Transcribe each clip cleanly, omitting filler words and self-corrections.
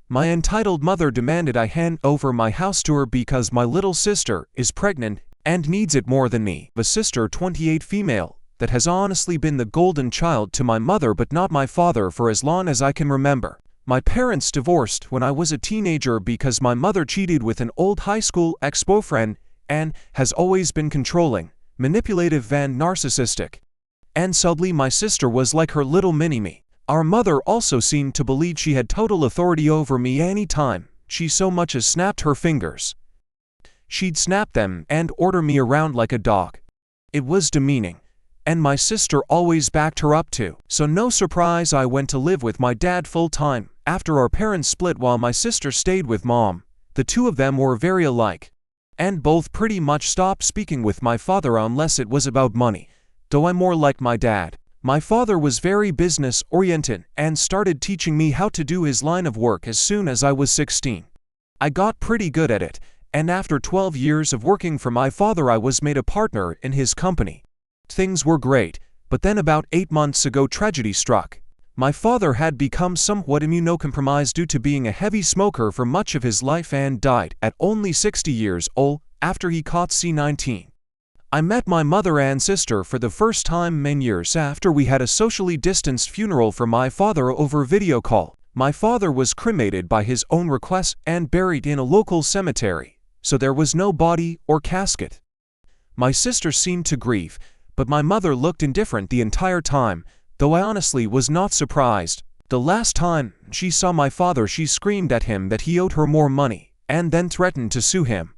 My entitled mother demanded I hand over my house to her because my little sister is pregnant and needs it more than me. A sister, 28, female, that has honestly been the golden child to my mother but not my father for as long as I can remember. My parents divorced when I was a teenager because my mother cheated with an old high school ex-boyfriend and has always been controlling, manipulative and narcissistic. And sadly my sister was like her little mini-me. Our mother also seemed to believe she had total authority over me any time she so much as snapped her fingers. She'd snap them and order me around like a dog. It was demeaning, and my sister always backed her up too. So no surprise I went to live with my dad full-time after our parents split while my sister stayed with mom. The two of them were very alike, and both pretty much stopped speaking with my father unless it was about money, though I more liked my dad. My father was very business-oriented and started teaching me how to do his line of work as soon as I was 16. I got pretty good at it, and after 12 years of working for my father I was made a partner in his company. Things were great, but then about 8 months ago tragedy struck. My father had become somewhat immunocompromised due to being a heavy smoker for much of his life and died at only 60 years old after he caught C-19. I met my mother and sister for the first time many years after we had a socially distanced funeral for my father over video call. My father was cremated by his own request and buried in a local cemetery, so there was no body or casket. My sister seemed to grieve, but my mother looked indifferent the entire time, though I honestly was not surprised. The last time she saw my father she screamed at him that he owed her more money, and then threatened to sue him.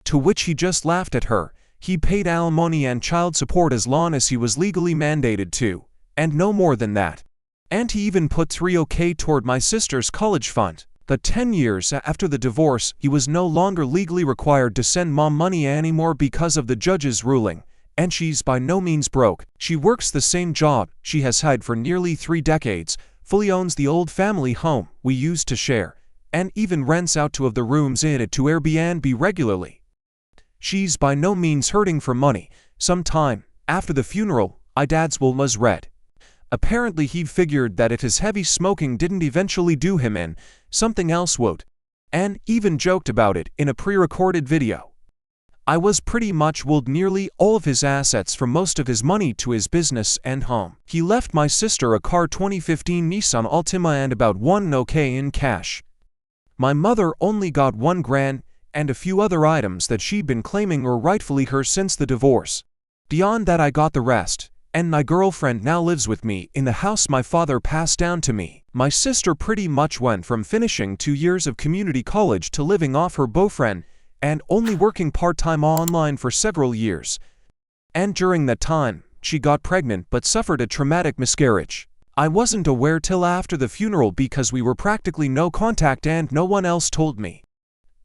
To which he just laughed at her. He paid alimony and child support as long as he was legally mandated to, and no more than that. And he even put $3,000 toward my sister's college fund. But 10 years after the divorce, he was no longer legally required to send mom money anymore because of the judge's ruling, and she's by no means broke. She works the same job she has had for nearly 3 decades, fully owns the old family home we used to share, and even rents out 2 of the rooms in it to Airbnb regularly. She's by no means hurting for money. Sometime after the funeral, my dad's will was read. Apparently he figured that if his heavy smoking didn't eventually do him in, something else would, and even joked about it in a pre-recorded video. I was pretty much willed nearly all of his assets from most of his money to his business and home. He left my sister a car 2015 Nissan Altima and about $1,000 in cash. My mother only got $1,000 and a few other items that she'd been claiming were rightfully hers since the divorce. Beyond that I got the rest, and my girlfriend now lives with me in the house my father passed down to me. My sister pretty much went from finishing 2 years of community college to living off her boyfriend and only working part-time online for several years. And during that time, she got pregnant but suffered a traumatic miscarriage. I wasn't aware till after the funeral because we were practically no contact and no one else told me.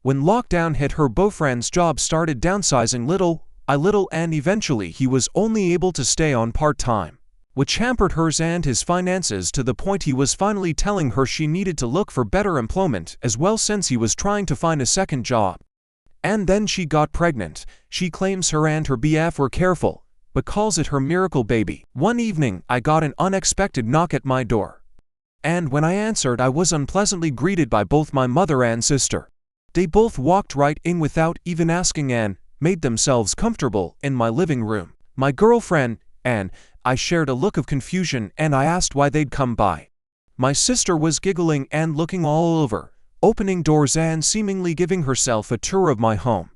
When lockdown hit, her boyfriend's job started downsizing little by little and eventually he was only able to stay on part-time, which hampered hers and his finances to the point he was finally telling her she needed to look for better employment as well since he was trying to find a second job. And then she got pregnant. She claims her and her BF were careful, but calls it her miracle baby. One evening, I got an unexpected knock at my door. And when I answered, I was unpleasantly greeted by both my mother and sister. They both walked right in without even asking and made themselves comfortable in my living room. My girlfriend and I shared a look of confusion and I asked why they'd come by. My sister was giggling and looking all over, opening doors and seemingly giving herself a tour of my home.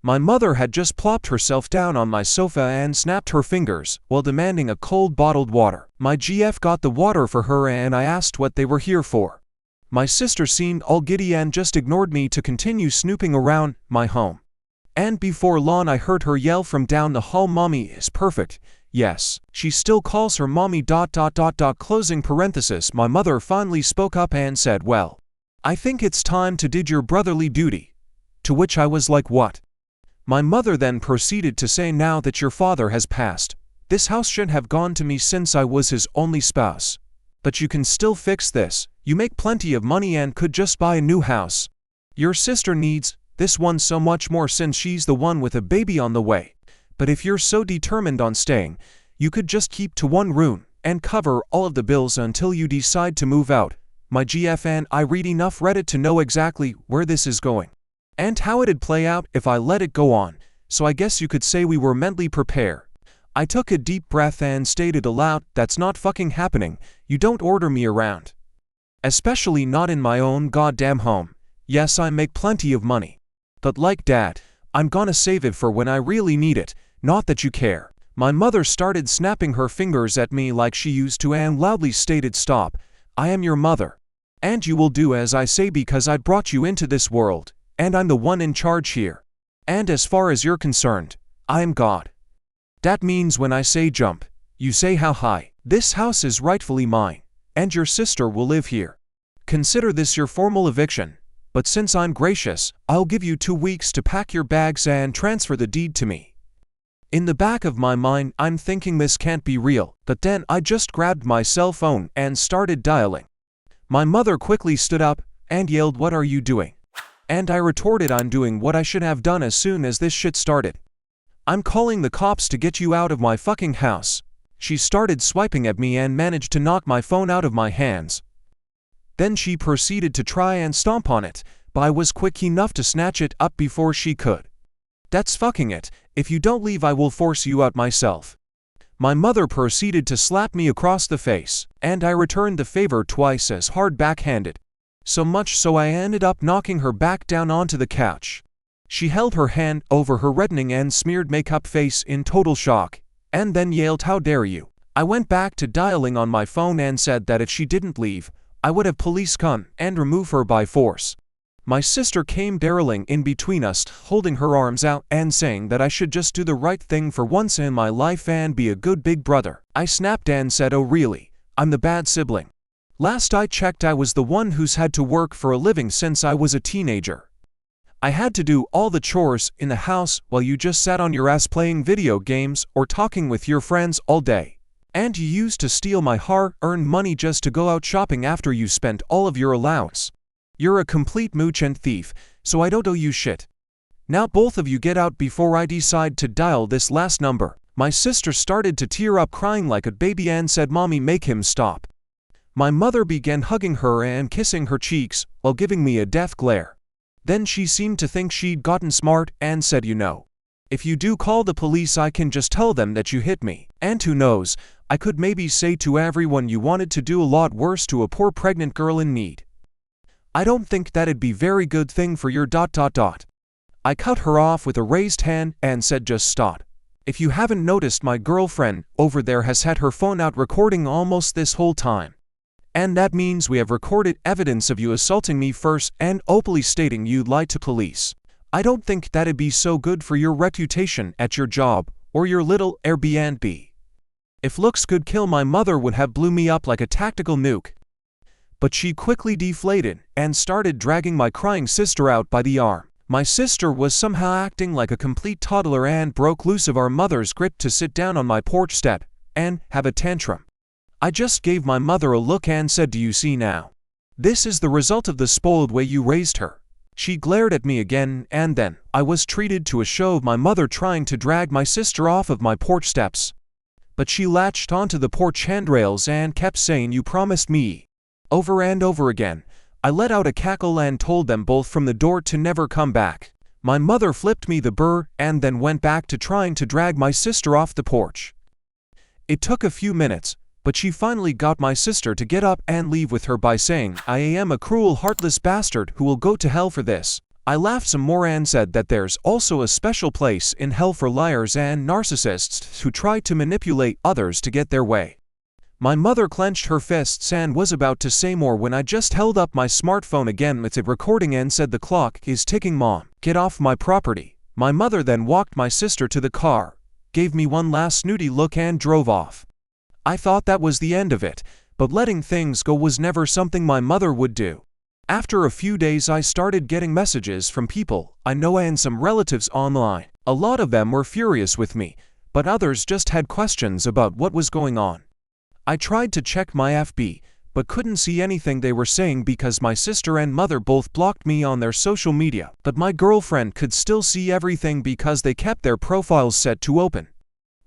My mother had just plopped herself down on my sofa and snapped her fingers while demanding a cold bottled water. My GF got the water for her and I asked what they were here for. My sister seemed all giddy and just ignored me to continue snooping around my home. And before long I heard her yell from down the hall, "Mommy is perfect." Yes, she still calls her mommy ... Closing parenthesis. My mother finally spoke up and said, "Well, I think it's time to do your brotherly duty." To which I was like, "What?" My mother then proceeded to say, "Now that your father has passed, this house shouldn't have gone to me since I was his only spouse. But you can still fix this. You make plenty of money and could just buy a new house. Your sister needs this one so much more since she's the one with a baby on the way. But if you're so determined on staying, you could just keep to one room and cover all of the bills until you decide to move out. My GF, and I read enough Reddit to know exactly where this is going and how it'd play out if I let it go on, so I guess you could say we were mentally prepared. I took a deep breath and stated aloud, "That's not fucking happening. You don't order me around. Especially not in my own goddamn home. Yes, I make plenty of money. But like Dad, I'm gonna save it for when I really need it, not that you care." My mother started snapping her fingers at me like she used to and loudly stated, "Stop. I am your mother. And you will do as I say because I brought you into this world, and I'm the one in charge here. And as far as you're concerned, I am God. That means when I say jump, you say how high. This house is rightfully mine, and your sister will live here. Consider this your formal eviction, but since I'm gracious, I'll give you 2 weeks to pack your bags and transfer the deed to me." In the back of my mind, I'm thinking this can't be real, but then I just grabbed my cell phone and started dialing. My mother quickly stood up and yelled, "What are you doing?" And I retorted, "I'm doing what I should have done as soon as this shit started. I'm calling the cops to get you out of my fucking house." She started swiping at me and managed to knock my phone out of my hands. Then she proceeded to try and stomp on it, but I was quick enough to snatch it up before she could. "That's fucking it. If you don't leave, I will force you out myself." My mother proceeded to slap me across the face, and I returned the favor twice as hard backhanded. So much so I ended up knocking her back down onto the couch. She held her hand over her reddening and smeared makeup face in total shock, and then yelled, "How dare you!" I went back to dialing on my phone and said that if she didn't leave, I would have police come and remove her by force. My sister came barreling in between us, holding her arms out and saying that I should just do the right thing for once in my life and be a good big brother. I snapped and said, "Oh really? I'm the bad sibling. Last I checked, I was the one who's had to work for a living since I was a teenager. I had to do all the chores in the house while you just sat on your ass playing video games or talking with your friends all day. And you used to steal my hard-earned money just to go out shopping after you spent all of your allowance. You're a complete mooch and thief, so I don't owe you shit. Now both of you get out before I decide to dial this last number." My sister started to tear up, crying like a baby, and said, "Mommy, make him stop." My mother began hugging her and kissing her cheeks while giving me a death glare. Then she seemed to think she'd gotten smart and said, "You know, if you do call the police, I can just tell them that you hit me. And who knows, I could maybe say to everyone you wanted to do a lot worse to a poor pregnant girl in need. I don't think that'd be very good thing for your ... I cut her off with a raised hand and said, "Just stop. If you haven't noticed, my girlfriend over there has had her phone out recording almost this whole time. And that means we have recorded evidence of you assaulting me first and openly stating you'd lied to police. I don't think that'd be so good for your reputation at your job or your little Airbnb. If looks could kill, my mother would have blew me up like a tactical nuke." But she quickly deflated and started dragging my crying sister out by the arm. My sister was somehow acting like a complete toddler and broke loose of our mother's grip to sit down on my porch step and have a tantrum. I just gave my mother a look and said, "Do you see now? This is the result of the spoiled way you raised her." She glared at me again, and then I was treated to a show of my mother trying to drag my sister off of my porch steps. But she latched onto the porch handrails and kept saying, "You promised me," over and over again. I let out a cackle and told them both from the door to never come back. My mother flipped me the bird and then went back to trying to drag my sister off the porch. It took a few minutes, but she finally got my sister to get up and leave with her by saying, "I am a cruel, heartless bastard who will go to hell for this." I laughed some more and said that there's also a special place in hell for liars and narcissists who try to manipulate others to get their way. My mother clenched her fists and was about to say more when I just held up my smartphone again with it recording and said, "The clock is ticking, Mom. Get off my property." My mother then walked my sister to the car, gave me one last snooty look and drove off. I thought that was the end of it, but letting things go was never something my mother would do. After a few days, I started getting messages from people I know and some relatives online. A lot of them were furious with me, but others just had questions about what was going on. I tried to check my FB, but couldn't see anything they were saying because my sister and mother both blocked me on their social media. But my girlfriend could still see everything because they kept their profiles set to open.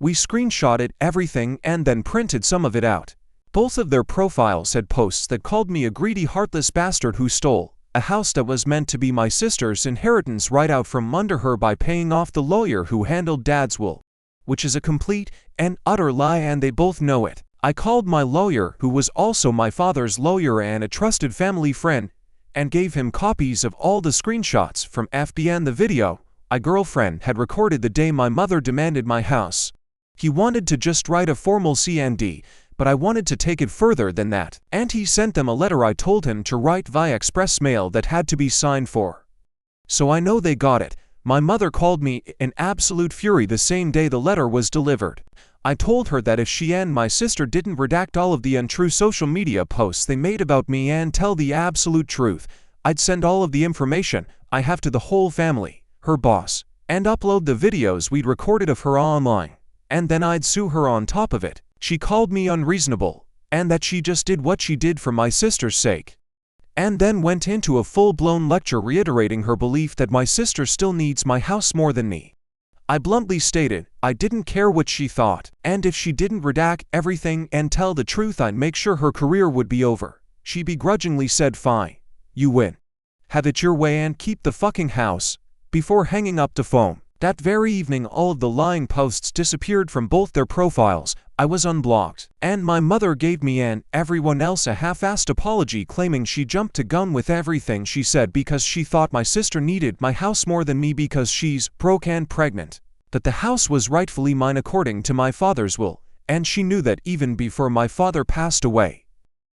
We screenshotted everything and then printed some of it out. Both of their profiles had posts that called me a greedy, heartless bastard who stole a house that was meant to be my sister's inheritance right out from under her by paying off the lawyer who handled Dad's will, which is a complete and utter lie, and they both know it. I called my lawyer, who was also my father's lawyer and a trusted family friend, and gave him copies of all the screenshots from And the video my girlfriend had recorded the day my mother demanded my house. He wanted to just write a formal C&D, but I wanted to take it further than that, and he sent them a letter I told him to write via express mail that had to be signed for. So I know they got it. My mother called me in absolute fury the same day the letter was delivered. I told her that if she and my sister didn't redact all of the untrue social media posts they made about me and tell the absolute truth, I'd send all of the information I have to the whole family, her boss, and upload the videos we'd recorded of her online. And then I'd sue her on top of it. She called me unreasonable, and that she just did what she did for my sister's sake. And then went into a full-blown lecture reiterating her belief that my sister still needs my house more than me. I bluntly stated I didn't care what she thought, and if she didn't redact everything and tell the truth, I'd make sure her career would be over. She begrudgingly said, "Fine, you win. Have it your way and keep the fucking house," before hanging up the phone. That very evening all of the lying posts disappeared from both their profiles. I was unblocked, and my mother gave me and everyone else a half-assed apology claiming she jumped to gun with everything she said because she thought my sister needed my house more than me because she's broke and pregnant, that the house was rightfully mine according to my father's will, and she knew that even before my father passed away.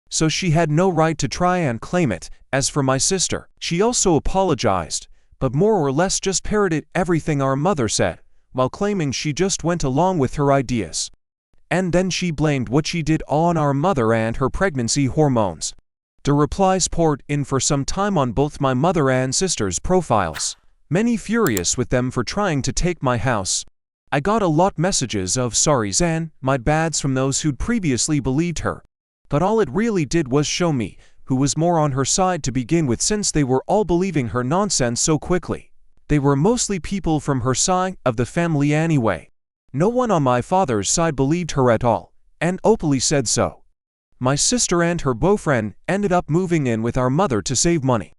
So she had no right to try and claim it. As for my sister, she also apologized, but more or less just parroted everything our mother said, while claiming she just went along with her ideas. And then she blamed what she did on our mother and her pregnancy hormones. The replies poured in for some time on both my mother and sister's profiles, many furious with them for trying to take my house. I got a lot messages of sorries and my bads from those who'd previously believed her, but all it really did was show me who was more on her side to begin with, since they were all believing her nonsense so quickly. They were mostly people from her side of the family anyway. No one on my father's side believed her at all, and openly said so. My sister and her boyfriend ended up moving in with our mother to save money,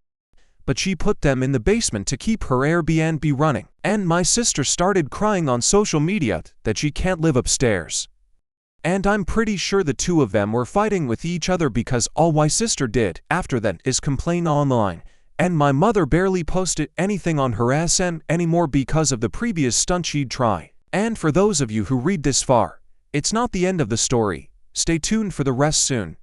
but she put them in the basement to keep her Airbnb running, and my sister started crying on social media that she can't live upstairs. And I'm pretty sure the two of them were fighting with each other because all my sister did after that is complain online, and my mother barely posted anything on her SM anymore because of the previous stunt she'd tried. And for those of you who read this far, it's not the end of the story. Stay tuned for the rest soon.